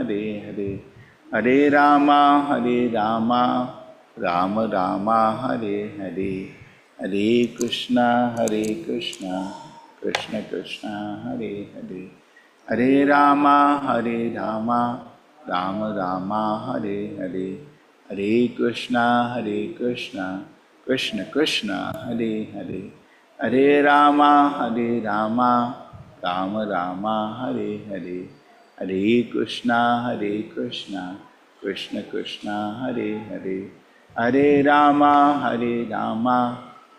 Hare Hare, Hare Rama, Rama Rama, Hare Hare, Hare Krishna, Krishna Krishna, Hare Hare, Hare Rama, Rama Rama, Hare Hare, Hare Krishna, Krishna Krishna, Hare Hare, Hare Rama, Rama Rama, Hare Hare, Hare Krishna, Krishna Krishna, Hare Hare, Hare Rama,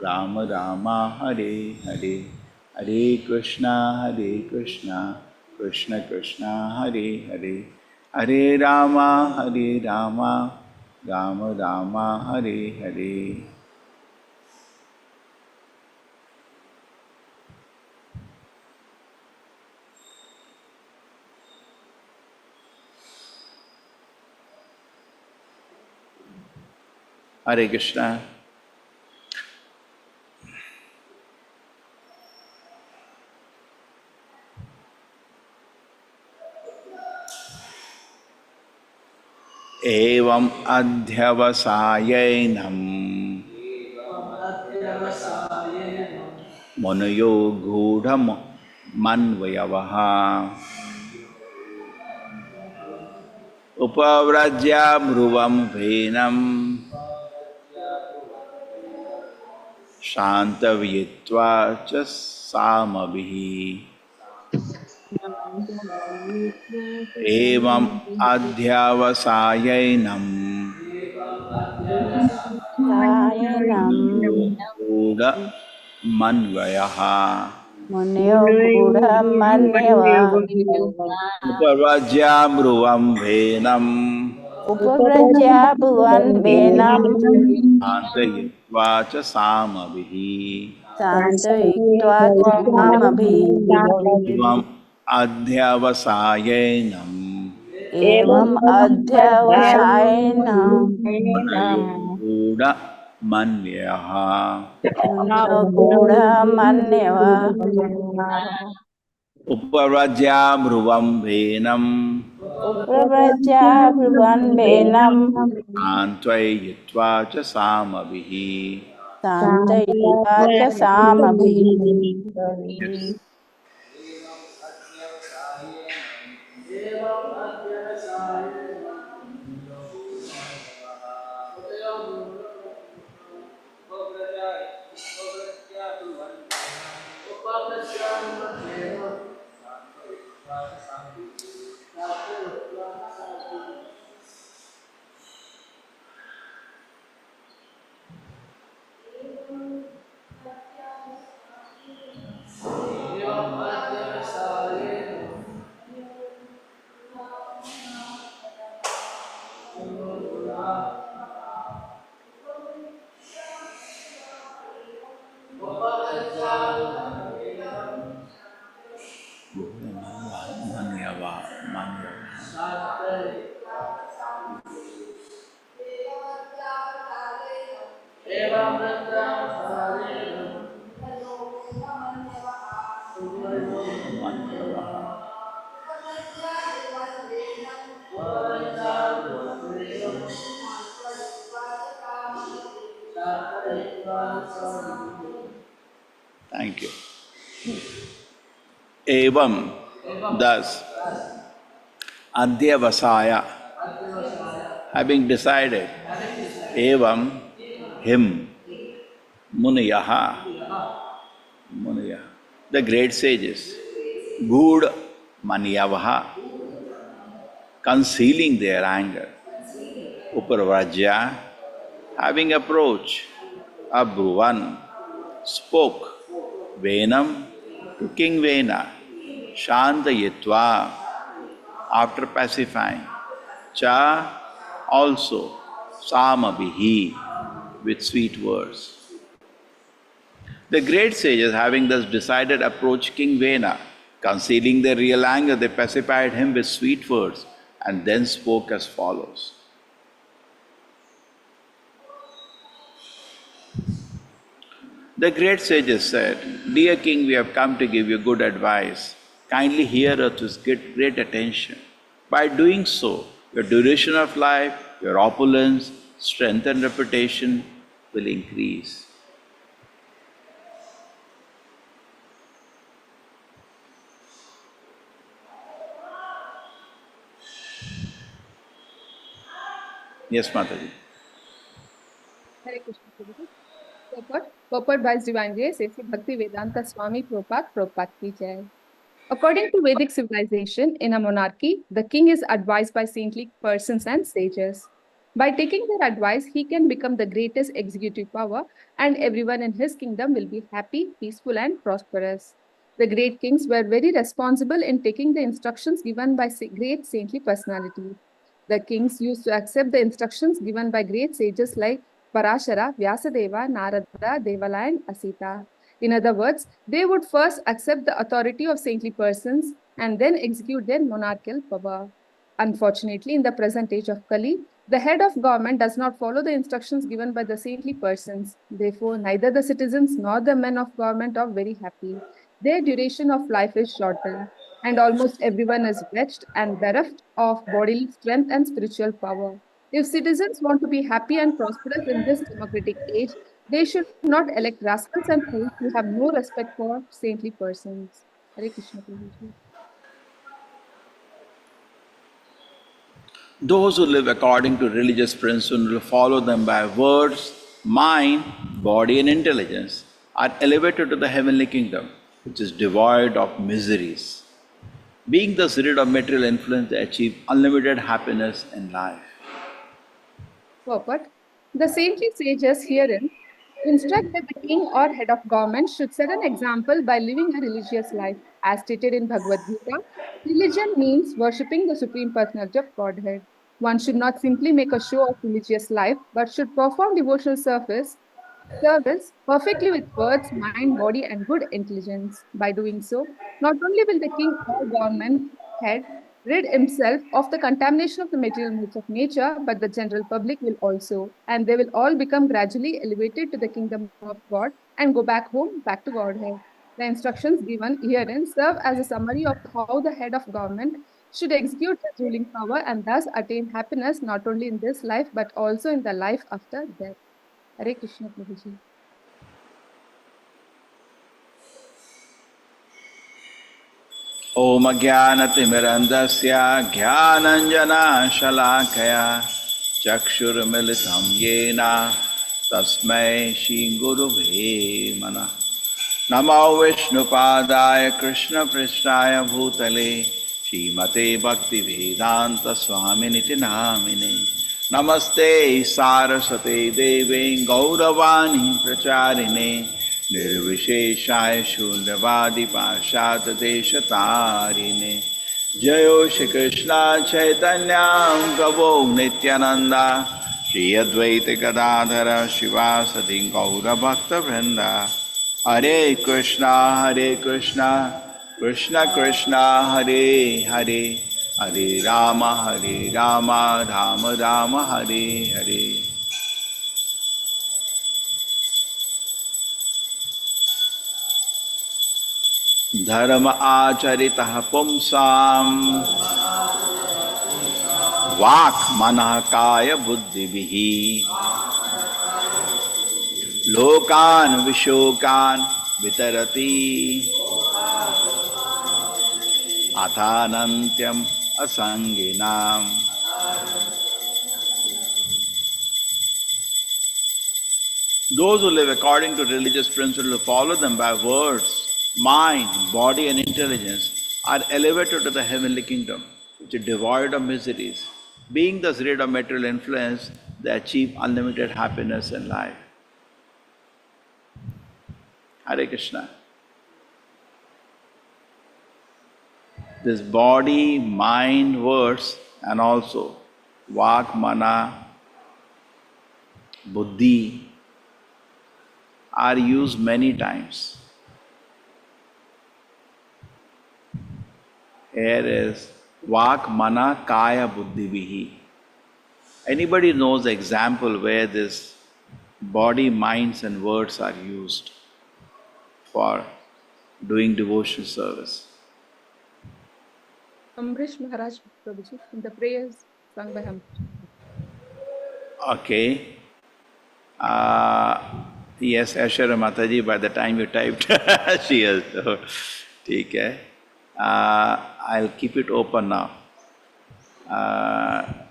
Rama Rama, Hare Hare, Hare Krishna, Krishna Krishna, Hare Hare, Hare Rama, Rama Rama, Hare Hare. Hare Krishna. Evam adhyavasayenam Manayo gudham manvayavaha Upavrajya bhruvam venam Shantavitva cha samabhi Evam adhyavasayenam Sayanam Gudha manvayaha Munyo Gudha Manyava Upavrajya bhruvam venam Upavrajya Bhuvan Venam Shantavitva cha samabhi Santayitva Chamabhi Evam adhyavasayenam Evam Adhyavasayana Manayoguda manyaha Munyo Gudha Manyava Upavrajya bhruvam venam Upavrajya Bhuvan Venam Antvayitva cha samabhihi. Santayitva Chamabhi Yes. Manyava, Thank you. Evam, thus, Adhyavasaya, having decided, Evam, him, Muniyaha, the great sages, Good Manyavaha, concealing their anger, Uparvrajya, having approached, Abhruvan, spoke, Venam to King Vena, Shantayitva, after pacifying, Cha also, Samabhihi, with sweet words. The great sages, having thus decided, approached King Vena. Concealing their real anger, they pacified him with sweet words and then spoke as follows. The great sages said, Dear king, we have come to give you good advice. Kindly hear us with great attention. By doing so, your duration of life, your opulence, strength and reputation will increase. Yes, Mataji. Hare Krishna Prabhuji. Purport by His Divine Grace, A.C. Bhakti Vedanta Swami Prabhupada, Prabhupada ki Jai. According to Vedic civilization, in a monarchy, the king is advised by saintly persons and sages. By taking their advice, he can become the greatest executive power, and everyone in his kingdom will be happy, peaceful, and prosperous. The great kings were very responsible in taking the instructions given by great saintly personalities. The kings used to accept the instructions given by great sages like Parashara, Vyasadeva, Narada, Devala, and Asita. In other words, they would first accept the authority of saintly persons and then execute their monarchical power. Unfortunately, in the present age of Kali, the head of government does not follow the instructions given by the saintly persons. Therefore, neither the citizens nor the men of government are very happy. Their duration of life is shortened, and almost everyone is wretched and bereft of bodily strength and spiritual power. If citizens want to be happy and prosperous in this democratic age, they should not elect rascals and fools who have no respect for saintly persons. Hare Krishna Prabhuji. Those who live according to religious principles will follow them by words, mind, body, and intelligence are elevated to the heavenly kingdom, which is devoid of miseries. Being thus rid of material influence, they achieve unlimited happiness in life. Purport. The saintly sages herein instruct that the king or head of government should set an example by living a religious life. As stated in Bhagavad Gita, religion means worshipping the Supreme Personality of Godhead. One should not simply make a show of religious life, but should perform devotional service perfectly with words, mind, body, and good intelligence. By doing so, not only will the king or government head rid himself of the contamination of the material moods of nature, but the general public will also, and they will all become gradually elevated to the kingdom of God and go back home, back to Godhead. The instructions given herein serve as a summary of how the head of government should execute his ruling power and thus attain happiness not only in this life but also in the life after death. Hare Krishna Prabhuji. ॐ अज्ञानतिमिरन्दस्य ज्ञानञ्जनशलाकया चक्षुर्मिलितं येन तस्मै श्रीगुरुवे नमः। नमो विष्णुपादाय कृष्णपृष्ठाय भूतले श्रीमते भक्तिवेदान्तस्वामिनिति नामिने। नमस्ते सारस्वते देवे गौरवाणी प्रचारिणे निर्विशेषाय शून्यवादी पाशातदेशतारिणे। जयो श्री कृष्ण चैतन्य प्रभो नित्यानंदा श्री अद्वैत गदाधर शिवासदि गौरभक्तवृंद। हरे कृष्णा कृष्ण कृष्णा हरे हरे, हरे राम राम राम हरे हरे। धर्म आचरितः पुंसां वाक् मनः काय बुद्धिभिः लोकान् विशोकान् वितरति अथानन्त्यम् असंगिनाम्। Those who live according to religious principles, who follow them by words, mind, body, and intelligence, are elevated to the heavenly kingdom, which is devoid of miseries. Being thus rid of material influence, they achieve unlimited happiness in life. Hare Krishna. This body, mind, words, and also vak, mana, buddhi are used many times. Here is vak, mana, kaya, buddhi, vihi. Anybody knows the example where this body, minds, and words are used for doing devotional service? Ambrish Maharaj Prabhuji, in the prayers sung by him. Okay. Yes, Aishwarya Mataji, by the time you typed, she has. Okay. I'll keep it open now.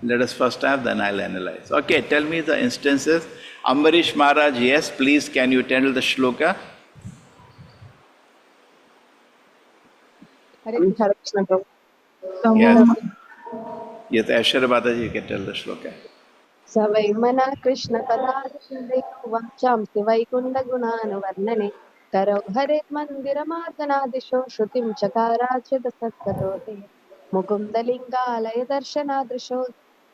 Let us first have, then I'll analyze. Okay, tell me the instances. Ambarish Maharaj, yes, please, can you tell the shloka? Hare Krishna. Hare Krishna Prabhu. Yes. Yes, Aishwarya Mataji, you can tell the shloka. स वै मना कृष्ण कदाचिन्देयो वाचांसि वैकुण्ठगुणानुवर्णने करौ हरेर्मन्दिरमार्गनादिशो श्रुतिं चकाराच्युतसत्ततो ते मुकुन्दलिङ्गालय दर्शनादृशो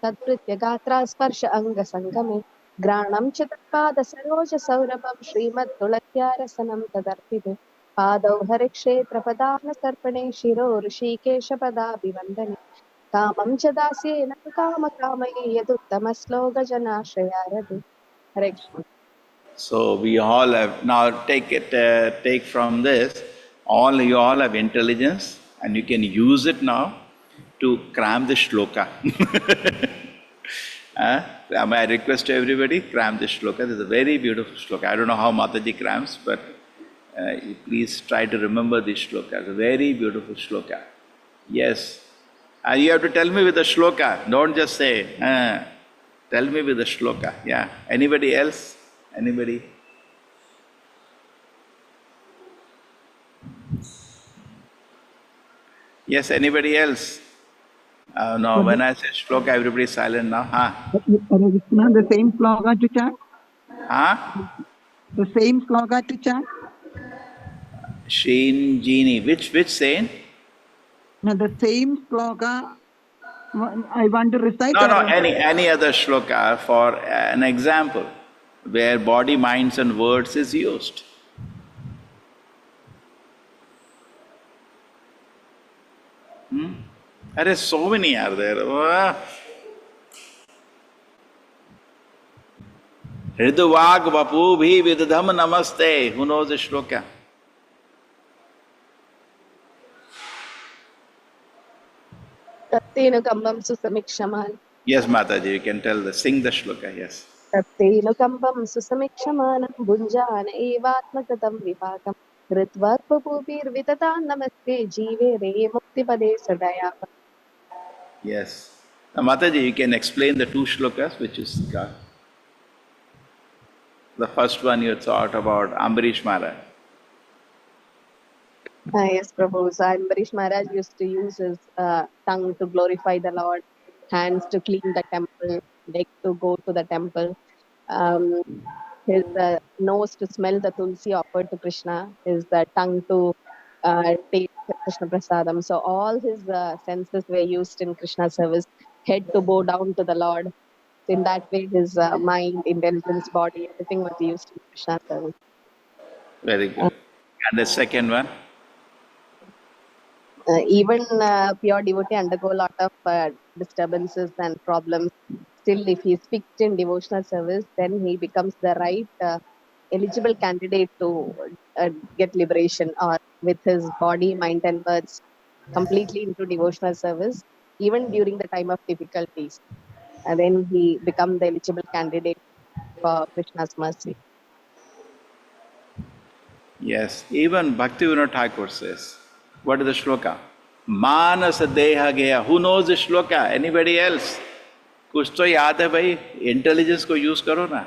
तत्कृत्य गात्रा स्पर्श अङ्गसङ्गमे घ्राणं च तत्पादसरोजसौरभं श्रीमत्तुलस्यारसनं तदर्पिते पादौ हरिक्षेत्रपदानसर्पणे शिरो ऋषिकेशपदाभिवन्दने कामं च दास्येन कामकामये यदुत्तमश्लोकजनाश्रयारति हरे Krishna So we all have, now take from this, you all have intelligence and you can use it now to cram the shloka. I request to everybody, cram this shloka. This is a very beautiful shloka. I don't know how Mataji crams, but you please try to remember this shloka. It's a very beautiful shloka. Yes. And you have to tell me with the shloka. Don't just say, tell me with the shloka. Yeah. Anybody else? Anybody? Yes, anybody else? No, when I say shloka, everybody is silent now. The same sloga to chant? The same sloga to chant? Sheen Genie. Which saint? No, the same sloga I want to recite? No, any other shloka for an example where body, minds and words is used. There are so many are there. Hriduvag vapu bhi vidham namaste. Who knows the shloka? तत्तेनुकम्बं सुसमीक्षमान् Yes, Mataji, you can sing the shloka, yes. तत्तेनुकम्बं सुसमीक्षमानं भुञ्जान एवात्मकृतं विपाकं कृत्वा पुपूभिर्विततान् नमस्ते जीवे रे मुक्तिपदे सदया Yes. Now, Mataji, you can explain the two shlokas which is got. The first one you thought about Ambarish Maharaj. Yes, Prabhu. So Ambarish Maharaj used to use his tongue to glorify the Lord, hands to clean the temple, leg to go to the temple, his nose to smell the tulsi offered to Krishna, his tongue to taste Krishna Prasadam. So all his senses were used in Krishna service, head to bow down to the Lord. So in that way, his mind, intelligence, body, everything was used in Krishna service. Very good. And the second one? Even pure devotee undergo a lot of disturbances and problems. Still, if he is fixed in devotional service, then he becomes the right eligible candidate to get liberation, or with his body, mind and words completely into devotional service, even during the time of difficulties. And then he becomes the eligible candidate for Krishna's mercy. Yes. Even Bhaktivinoda Thakur says, what is the shloka? Manasa deha geha. Who knows the shloka? Anybody else? कुछ तो याद है भाई, intelligence को use करो ना.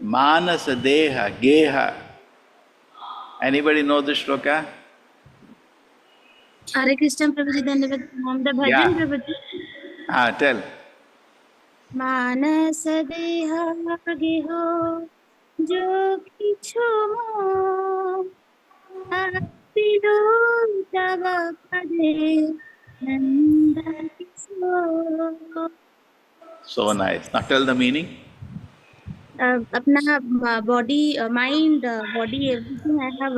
मानस देह गेह. Anybody know the shloka? Hare Krishna Prabhuji, धन्यवाद. The bhajan Prabhuji. Tell. मानस देह गेहो जो किछु मोह पिरो तव पदे Nand Kishore. So nice. Now tell the meaning. अपना body, mind, body, everything I have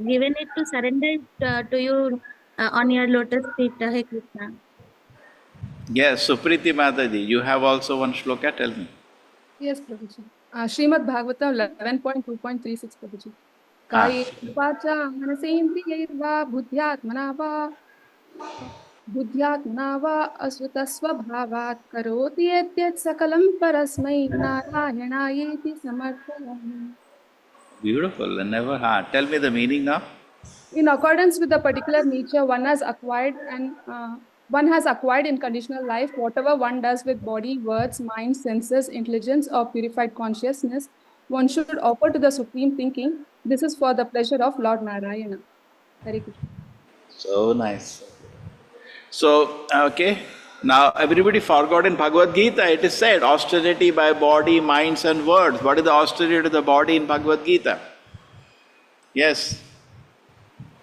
given it to surrender it to you on your lotus feet, Hare Krishna. Yes, Supriti Mataji, you have also one shloka, tell me. Yes, Prabhuji. Srimad Bhagavatam 11.2.36, Prabhuji. Kaye vacha manasendriyaiva buddhyatmana va बुद्ध्यात्मना वा असुतस्वभावात् करोति यद्यत् सकलं परस्मै नारायणायेति समर्पयामि. Beautiful. I never heard. Tell me the meaning now. In accordance with the particular nature one has acquired in conditional life, whatever one does with body, words, mind, senses, intelligence, or purified consciousness, one should offer to the supreme thinking, this is for the pleasure of Lord Narayana. Hare Krishna. So nice. So, okay. Now, everybody forgot in Bhagavad Gita, it is said, austerity by body, minds and words. What is the austerity of the body in Bhagavad Gita? Yes.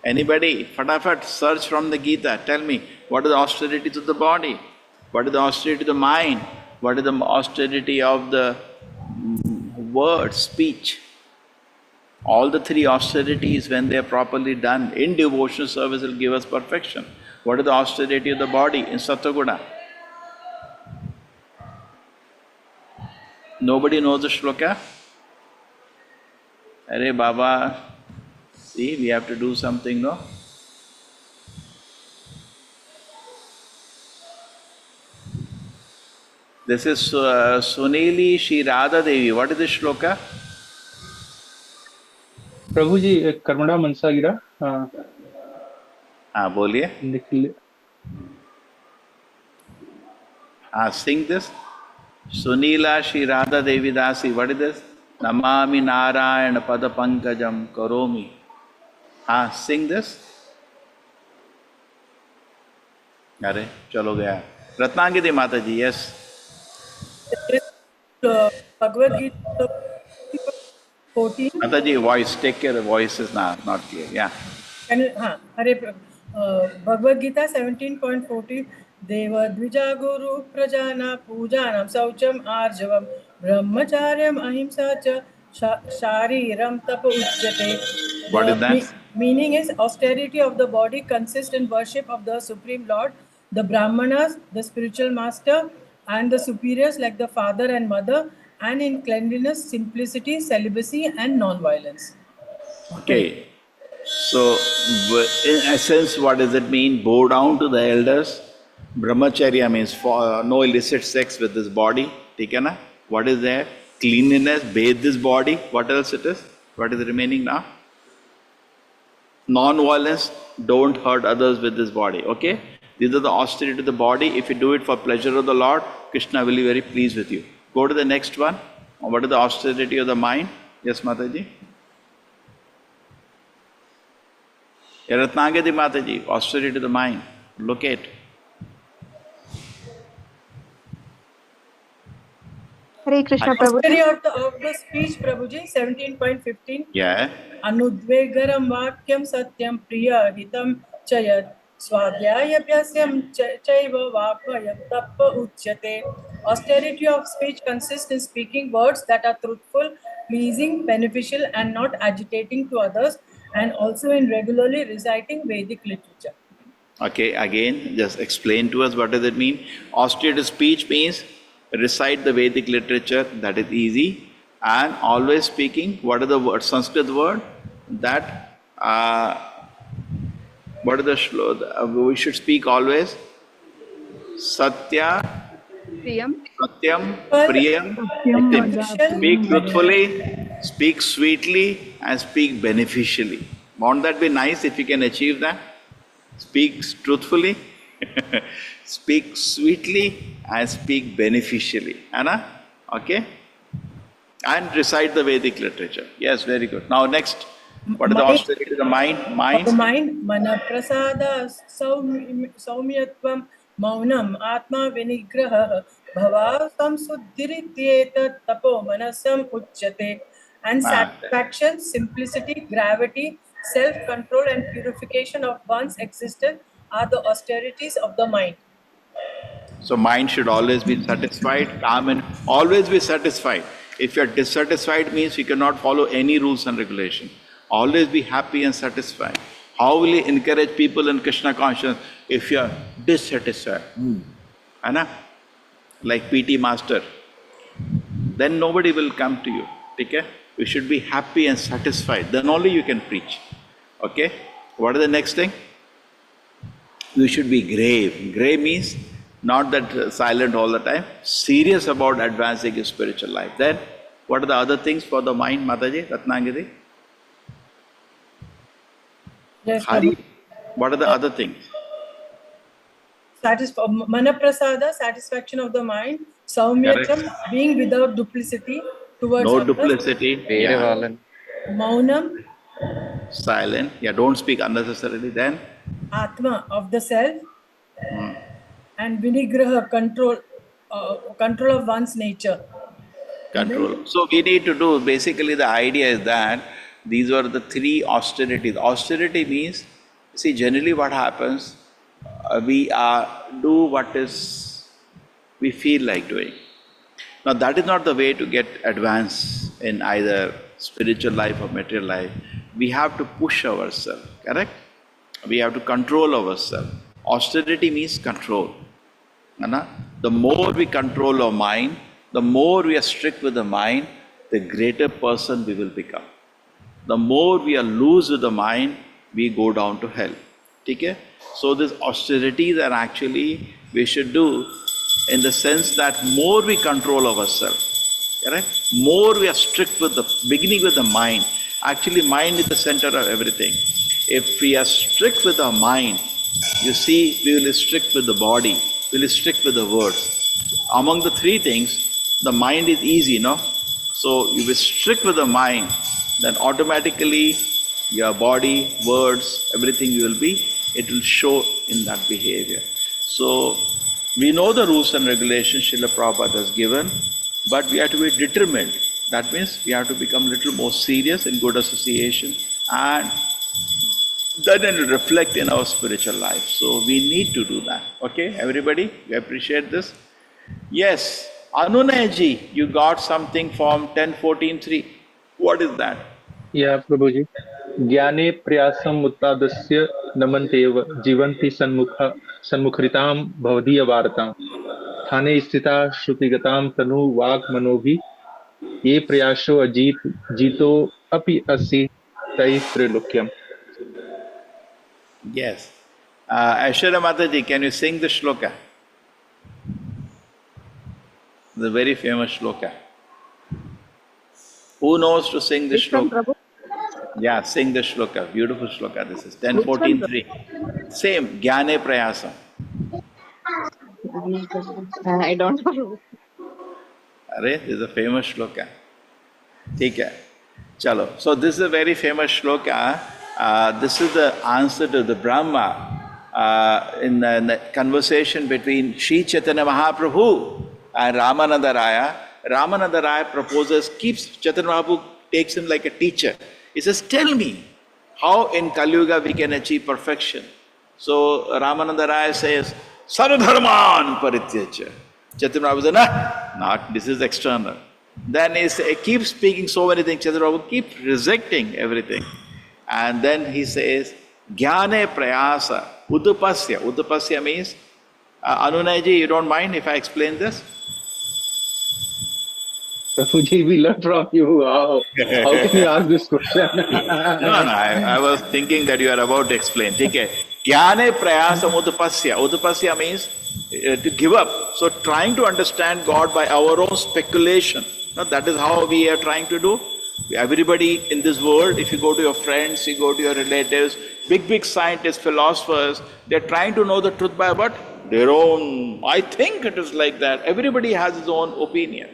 Anybody? Fatafat, search from the Gita. Tell me, what is the austerity to the body? What is the austerity to the mind? What is the austerity of the word, speech? All the three austerities, when they are properly done in devotional service, will give us perfection. What is the austerity of the body in Sattva-guna? Nobody knows the shloka? Arey Baba, see, we have to do something, no? This is Sunili Shri Radha Devi. What is this shloka? प्रभु जी एक कर्मणा मनसा गिरा हाँ बोलिए. Sing this. Sunila Shri Radha Devi Dasi. What is this? Namami Narayana Pada Pankajam Karomi. Sing this. अरे चलो गया. Ratnangiti Mataji, yes. Bhagavad Gita 14. Mataji, voice, take care. The voice is not clear. Yeah. Bhagavad Gita 17.14. Deva Dvija Guru Prajana Pujanam Saucham Arjavam Brahmacharyam Ahimsa Cha Shariram Tapa Uchyate. What is that? Meaning is austerity of the body consists in worship of the Supreme Lord, the Brahmanas, the spiritual master, and the superiors like the father and mother, and in cleanliness, simplicity, celibacy, and non-violence. Okay. So, in essence, what does it mean? Bow down to the elders. Brahmacharya means no illicit sex with this body. ठीक है ना? What is there? Cleanliness, bathe this body. What else it is? What is remaining now? Non-violence, don't hurt others with this body. Okay? These are the austerity of the body. If you do it for pleasure of the Lord, Krishna will be very pleased with you. Go to the next one. What is the austerity of the mind? Yes, Mataji. Ratnagati Mataji, austerity to the mind. Look at. Hare Krishna Prabhu. Austerity of the speech, Prabhuji, 17.15. Yeah. Anudvegaram vakyam satyam priya hitam chayat swadhyayabhyasyam chaiva vapayam tappa uchyate. Austerity of speech consists in speaking words that are truthful, pleasing, beneficial, and not agitating to others, and also in regularly reciting Vedic literature. Okay, again, just explain to us what does it mean. Austerity of speech means recite the Vedic literature, that is easy, and always speaking, what are the words, Sanskrit word, that, what is the shloka, we should speak always, Satya, Priyam. Satyam, Priyam, Nityam. Speak truthfully, speak sweetly, and speak beneficially. Won't that be nice if you can achieve that? Speak truthfully, speak sweetly, and speak beneficially. Anna? Okay? And recite the Vedic literature. Yes, very good. Now next, what is the austerity of the mind? Mind? The mind, mana prasada saumyatvam maunam atma vinigraha bhava samsuddhirityeta tapo manasam uchyate. And satisfaction, simplicity, gravity, self-control and purification of one's existence are the austerities of the mind. So mind should always be satisfied, calm, and always be satisfied. If you are dissatisfied, means you cannot follow any rules and regulation. Always be happy and satisfied. How will you encourage people in Krishna consciousness if you are dissatisfied? Anna? Like PT Master. Then nobody will come to you. Okay? You should be happy and satisfied. Then only you can preach. Okay? What is the next thing? You should be grave. Grave means not that silent all the time, serious about advancing your spiritual life. Then, what are the other things for the mind, Mataji, Ratnagiri? Yes, Hari, what are the other things? Manaprasada, satisfaction of the mind. Saumyatam, being without duplicity towards No others. duplicity. Yeah. Maunam, Silent. Yeah, don't speak unnecessarily. Then, Atma, of the self. And Vinigraha, control of one's nature. control. So we need to do, basically the idea is that these were the three austerities. Austerity means, see, generally what happens, we do what is we feel like doing. Now that is not the way to get advance in either spiritual life or material life. We have to push ourselves, correct? We have to control ourselves. Austerity means control. The more we control our mind, the more we are strict with the mind, the greater person we will become. The more we are loose with the mind, we go down to hell. Okay? So these austerities are actually, we should do in the sense that more we control ourselves, correct? More we are strict with the, beginning with the mind. Actually, mind is the center of everything. If we are strict with our mind, you see, we will be strict with the body, we will be strict with the words. Among the three things, the mind is easy, no? So you will be strict with the mind, then automatically your body, words, everything it will show in that behavior. So we know the rules and regulations Srila Prabhupada has given, but we have to be determined. That means we have to become a little more serious in good association, and then it will reflect in our spiritual life. So we need to do that. Okay, everybody, we appreciate this. Yes, Anunayaji, you got something from 10.14.3. What is that? Yeah, Prabhuji. Jnane prayasam uttadasya namanteva jivanti sanmukhritam bhavadiya vartam thane sthita shrutigatam tanu vak manovi ye prayasho ajit jito api asi tai trilokyam. Yes. Aishwarya Mataji, can you sing the shloka? The very famous shloka. Who knows to sing the shloka? Yeah, sing the shloka. Beautiful shloka. This is 10.14.3. Same, Jnane Prayasam. I don't know. This is a famous shloka. ठीक है, चलो. So this is a very famous shloka. This is the answer to the Brahma in the conversation between Sri Chaitanya Mahaprabhu and Ramananda Raya. Ramananda Raya proposes, Chaitanya Mahaprabhu takes him like a teacher. He says, tell me how in Kali Yuga we can achieve perfection. So Ramananda Raya says, Sarvadharman Parityaja. Chaitanya Mahaprabhu says, not, this is external. Then he keeps speaking so many things, Chaitanya Mahaprabhu keeps rejecting everything. And then he says, Jnane Prayasa Udupasya. Udupasya means, Anunayaji, you don't mind if I explain this? Prabhuji, we learn from you. How can you ask this question? No, I was thinking that you are about to explain. Okay. Jnane Prayasa Udupasya. Udupasya means to give up. So trying to understand God by our own speculation. No, that is how we are trying to do. Everybody in this world, if you go to your friends, you go to your relatives, big scientists, philosophers, they're trying to know the truth by what? Their own, I think it is like that. Everybody has his own opinion.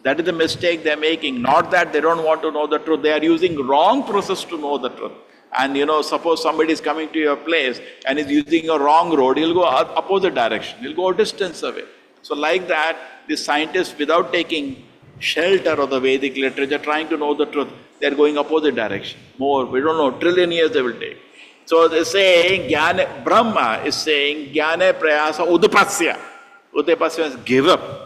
That is the mistake they're making. Not that they don't want to know the truth. They are using wrong process to know the truth. And suppose somebody is coming to your place and is using a wrong road, he'll go opposite direction. He'll go a distance away. So like that, the scientists, without taking shelter of the Vedic literature, trying to know the truth, they're going opposite direction. More, we don't know, trillion years they will take. So they're saying, Brahma is saying, Jnane Prayasa Udupasya. Udupasya means give up.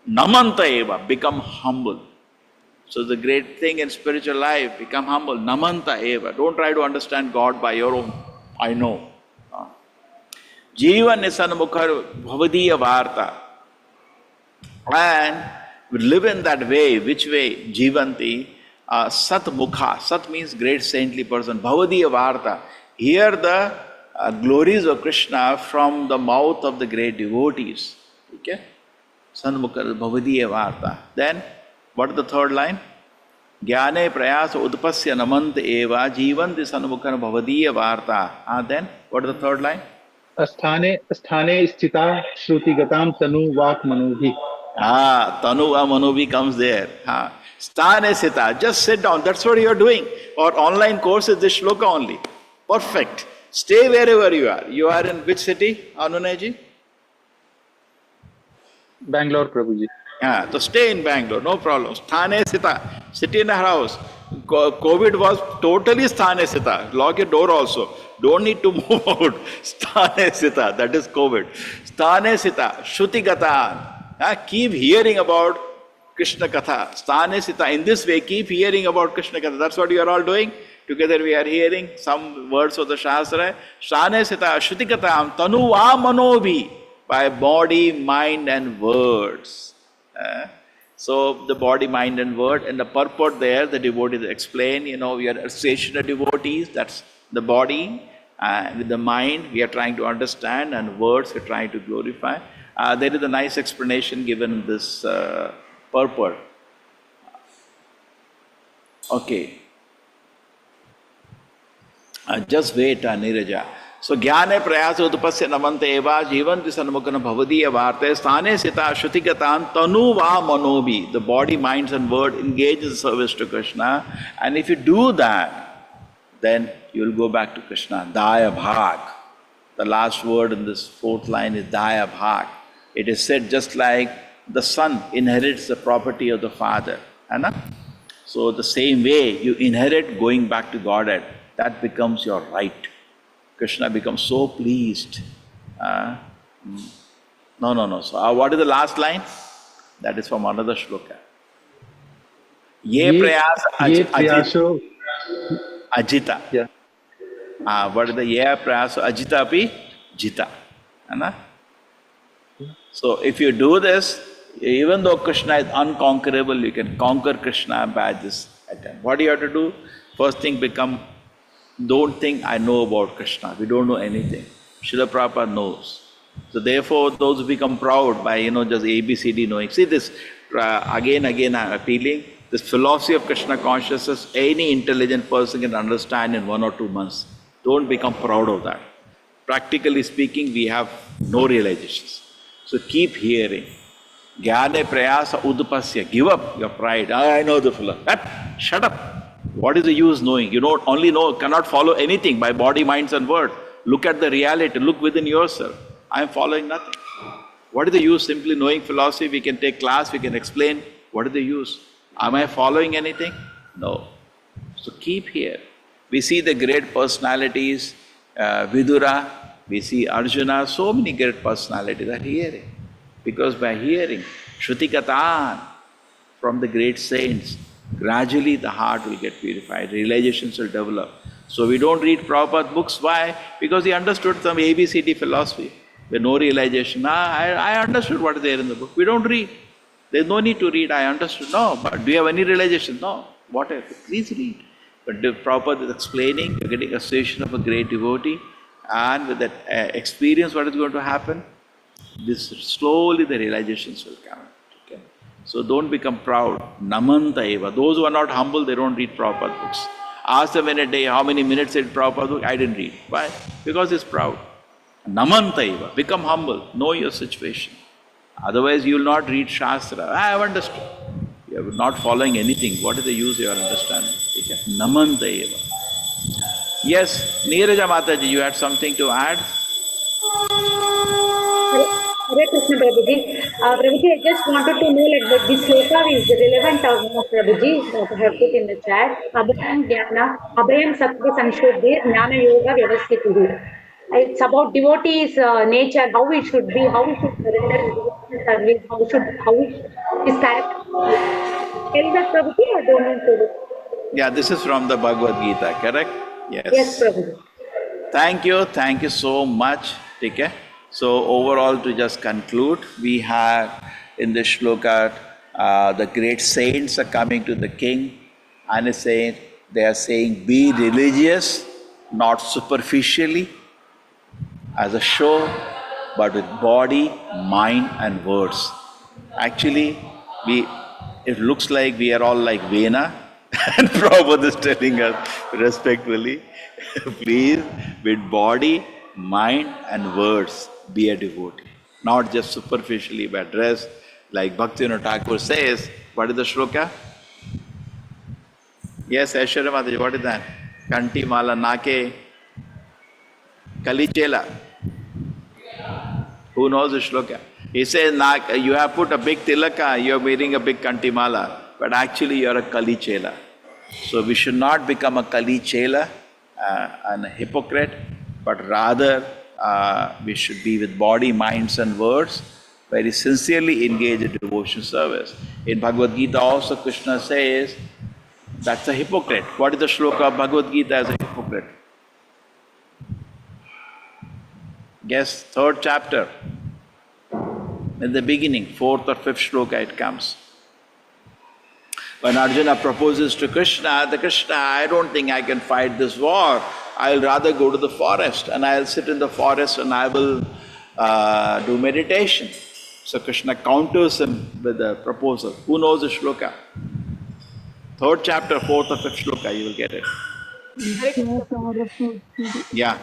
Namanta eva, become humble. So the great thing in spiritual life, become humble. Namanta eva. Don't try to understand God by your own, I know. Jivan nisanmukhar bhavadiya varta. And we live in that way. Which way? Jivanti. Sat mukha. Sat means great saintly person. Bhavadiya varta. Here the glories of Krishna from the mouth of the great devotees. Okay? Sanmukha bhavadiya varta. Then, what is the third line? Jnane prayasa udpasya namant eva jivanti sanmukha bhavadiya varta. Then, what is the third line? Asthane sthita shrutigatam tanu vak manubhi. Tanu Manovi comes there. Sthane sita, just sit down. That's what you are doing. Or online course is this shloka only. Perfect. Stay wherever you are. You are in which city, Anunaji? Bangalore, Prabhuji. So stay in Bangalore, no problem. Sthane sita, sit in a house. COVID was totally sthane sita. Lock your door also. Don't need to move out. Sthane sita, that is COVID. Sthane sita, shruti gatan. Keep hearing about Krishna Katha. Sthane sita. In this way, keep hearing about Krishna Katha. That's what you are all doing. Together we are hearing some words of the Shastra. Sthane sita, shruti katam, tanu va manobhi. By body, mind and words. So the body, mind and word. And the purport there, the devotees explain, we are association of devotees. That's the body. With the mind, we are trying to understand, and words we are trying to glorify. There is a nice explanation given in this purport. Okay. Just wait, Niraja. So, Jnane prayasa udpasya namante eva jivanti sanmukha bhavadiya varte sthane sita shrutigatan tanu va manobhi. The body, minds and word engage in service to Krishna. And if you do that, then you will go back to Krishna. Daya bhag. The last word in this fourth line is daya bhag. It is said just like the son inherits the property of the father. So the same way you inherit going back to Godhead, that becomes your right. Krishna becomes so pleased. No. So what is the last line? That is from another shloka. Ye prayasa ajita. Yeah. What is the ye prayasa ajita api jita? So if you do this, even though Krishna is unconquerable, you can conquer Krishna by this attempt. What do you have to do? First thing don't think I know about Krishna. We don't know anything. Srila Prabhupada knows. So therefore, those who become proud by, just ABCD knowing. See this, again I'm appealing, this philosophy of Krishna consciousness, any intelligent person can understand in 1 or 2 months. Don't become proud of that. Practically speaking, we have no realizations. So keep hearing. Jnane prayasa udpasya. Give up your pride. I know the philosophy. Shut up. What is the use knowing? You don't only know, cannot follow anything by body, minds and word. Look at the reality. Look within yourself. I am following nothing. What is the use simply knowing philosophy? We can take class, we can explain. What is the use? Am I following anything? No. So keep here. We see the great personalities, Vidura, we see Arjuna, so many great personalities are hearing. Because by hearing Shrutikatan from the great saints, gradually the heart will get purified, realizations will develop. So we don't read Prabhupada books. Why? Because he understood some ABCD philosophy. With no realization. I understood what is there in the book. We don't read. There's no need to read. I understood. No. But do you have any realization? No. Whatever. Please read. But the Prabhupada is explaining, you're getting association of a great devotee, and with that experience, what is going to happen? Slowly the realizations will come. Okay? So don't become proud. Namanta eva. Those who are not humble, they don't read Prabhupada books. Ask them in a day, how many minutes did Prabhupada book? I didn't read. Why? Because he's proud. Namanta eva. Become humble. Know your situation. Otherwise you will not read Shastra. I have understood. You are not following anything. What is the use of your understanding? Okay? Namanta eva. Yes, Neeraja Mataji, you had something to add? Hare Krishna Prabhuji. Prabhuji, I just wanted to know that this sloka is relevant of Prabhuji that I have put in the chat. Abhayam Jnana, Abhayam Sattva Sanshodhir, Jnana Yoga Vyavasthituhu. It's about devotees' nature, how we should be, how we should render service, how his character. Tell that Prabhuji, I don't know to do. Yeah, this is from the Bhagavad Gita, correct? Yes. Yes, Prabhuji. Thank you so much. Okay? So overall, to just conclude, we have in this shloka, the great saints are coming to the king and they are saying, be religious, not superficially. as a show, but with body, mind, and words. Actually, it looks like we are all like Vena, and Prabhupada is telling us respectfully, please, with body, mind, and words, be a devotee. Not just superficially by dress, like Bhaktivinoda Thakur says. What is the shloka? Yes, Aishwarya Mataji, what is that? Kanti mala nake kalichela. Who knows the shloka? He says, you have put a big tilaka, you are wearing a big kanti mala, but actually you are a kalichela. So we should not become a kalichela and a hypocrite, but rather we should be with body, minds and words, very sincerely engage in devotion service. In Bhagavad Gita also Krishna says, that's a hypocrite. What is the shloka of Bhagavad Gita as a hypocrite? Guess, 3rd chapter. In the beginning, 4th or 5th shloka it comes. When Arjuna proposes to Krishna, I don't think I can fight this war. I'll rather go to the forest and I'll sit in the forest and I will do meditation. So Krishna counters him with a proposal. Who knows the shloka? 3rd chapter, 4th or 5th shloka, you will get it. Yeah.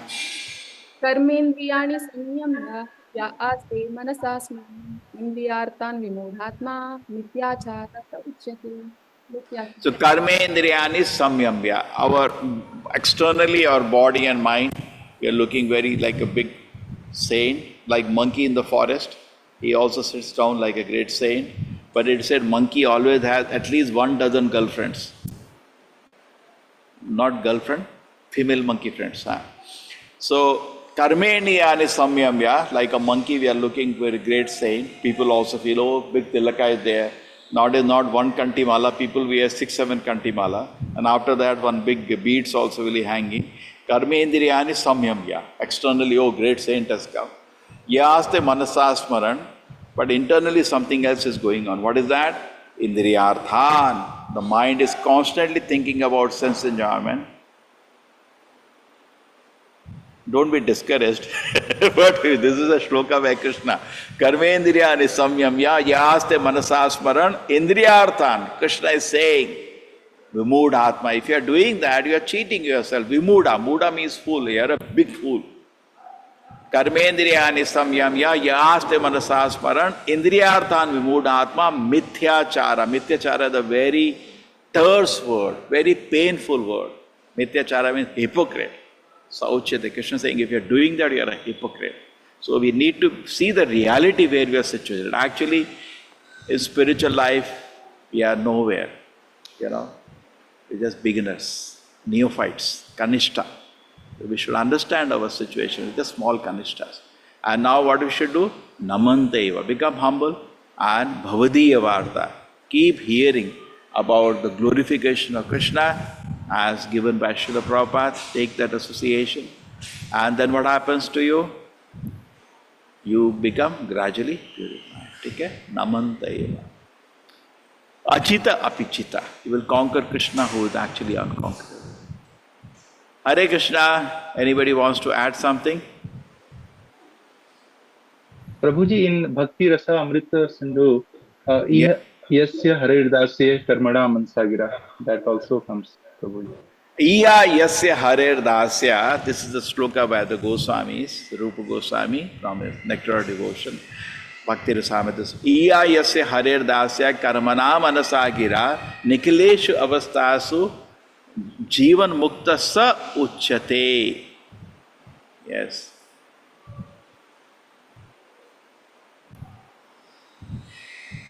कर्मेन्द्रियाणि संयम्य या आस्ते मनसा स्मरन् इन्द्रियार्थान् विमूढात्मा मिथ्याचारः उच्यते. So karmendriyani samyamya. Our externally, our body and mind, we are looking very like a big saint, like monkey in the forest. He also sits down like a great saint. But it said monkey always has at least 12 girlfriends. Not girlfriend, female monkey friends. Huh? So karmendriyani samyamya, like a monkey, we are looking for a great saint. People also feel, oh, big tilaka is there. Not one kanti mala, people wear 6-7 kanti mala. And after that, one big beads also will be hanging. Karmendriyani samyamya. Externally, oh, great saint has come. Yaste manasa smaran. But internally something else is going on. What is that? Indriyarthan. The mind is constantly thinking about sense enjoyment. Don't be discouraged. But this is a shloka by Krishna. Karmendriyani samyamya yaste manasa smaran indriyarthan. Krishna is saying, vimudha. If you are doing that, you are cheating yourself. Vimudha. Mudha means fool. You are a big fool. Karmendriyani samyamya yaste manasa smaran indriyarthan vimudha mithyachara. Mithyachara is a very terse word, very painful word. Mithyachara means hypocrite. Sauchyate. Krishna is saying, if you are doing that, you are a hypocrite. So we need to see the reality where we are situated. Actually, in spiritual life, we are nowhere. We're just beginners, neophytes, kanishta. We should understand our situation with the small kanishtas. And now what we should do? Namanteva. Become humble and bhavadiya varta. Keep hearing about the glorification of Krishna as given by Srila Prabhupada. Take that association. And then what happens to you? You become gradually purified. Okay? Namanteva. Achita apichita. You will conquer Krishna who is actually unconquerable. Hare Krishna, anybody wants to add something? Prabhuji, in Bhakti Rasa Amrita Sindhu, Yasya Haridasya Karmana Mansagira, that also comes, Prabhuji. Iya Yasya Haridasya, this is the sloka by the Goswamis, Rupa Goswami from his Nectar of Devotion. Bhakti Rasa Amrita. Iya Yasya Haridasya Karmana Manasagira Nikileshu Avastasu Jivan Mukta Sa Uchyate. Yes.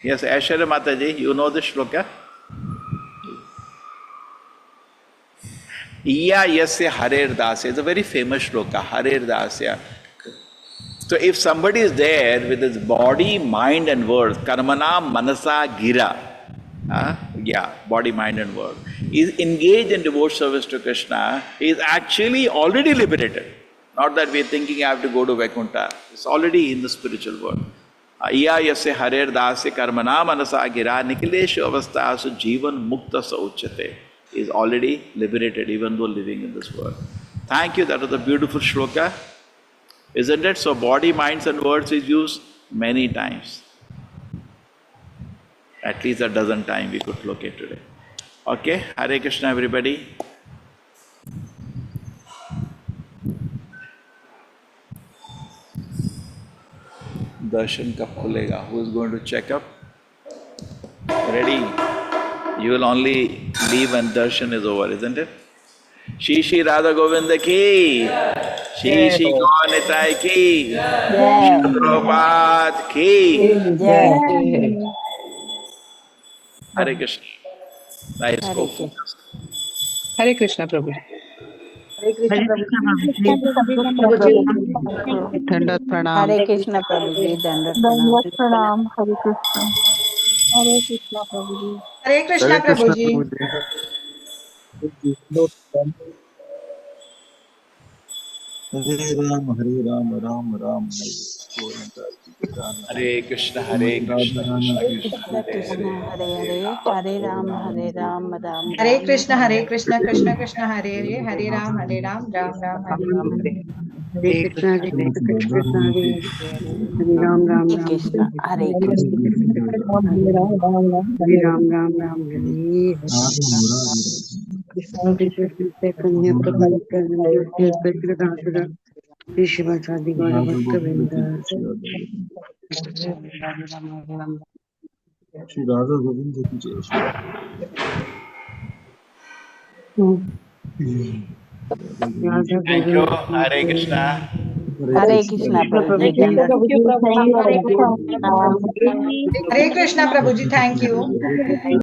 Yes, Aishwarya Mataji, you know the shloka? Iya Yasya Harer Dasya. It's a very famous shloka, Harer Dasya. So if somebody is there with his body, mind and words, Karmana Manasa Gira, body, mind and word, is engaged in devotion service to Krishna, he is actually already liberated. Not that we are thinking I have to go to Vaikuntha. It's already in the spiritual world. Iya yasya harer dasya karmana manasa gira nikileshu avastasu jivan mukta sauchyate. He is already liberated even though living in this world. Thank you. That was a beautiful shloka. Isn't it? So body, minds and words is used many times. At least a dozen times we could locate today. Okay, Hare Krishna everybody. Darshan kab khulega? Who is going to check up? Ready? You will only leave when darshan is over, isn't it? Shri Shri Radha Govinda ki, Shri Shri Gaur Nitai ki, Jai. Prabhupada ki. Jai. Hare Krishna. Nice Hare go. Krishna. Hare Krishna Prabhu. Hare Krishna Dandat pranam. Hare Krishna Prabhuji, Dandat Dandavat pranam. pranam. Hare Krishna. Hare Krishna Prabhuji. Hare Krishna Prabhuji. Hare Ram, Ram Ram. Hare Krishna, Hare Krishna, Krishna Krishna, Krishna Krishna, Hare Hare, Hare Ram, Ram Ram. Hare Krishna Krishna Krishna Hare Hare, Hare Ram, Ram Ram Hare Hare. Hare Krishna Krishna Krishna Hare Hare Ram Ram Hare Krishna, Hare Krishna. Hare Ram Ram Hare Krishna Krishna Kanya Prabhupada Krishna Shivachadi Gaura Bhakta Vrinda. Shri Radha Govinda ki jai. Thank you. Hare Krishna. Hare Krishna Prabhuji, Dandat. Hare Krishna Prabhuji, thank you.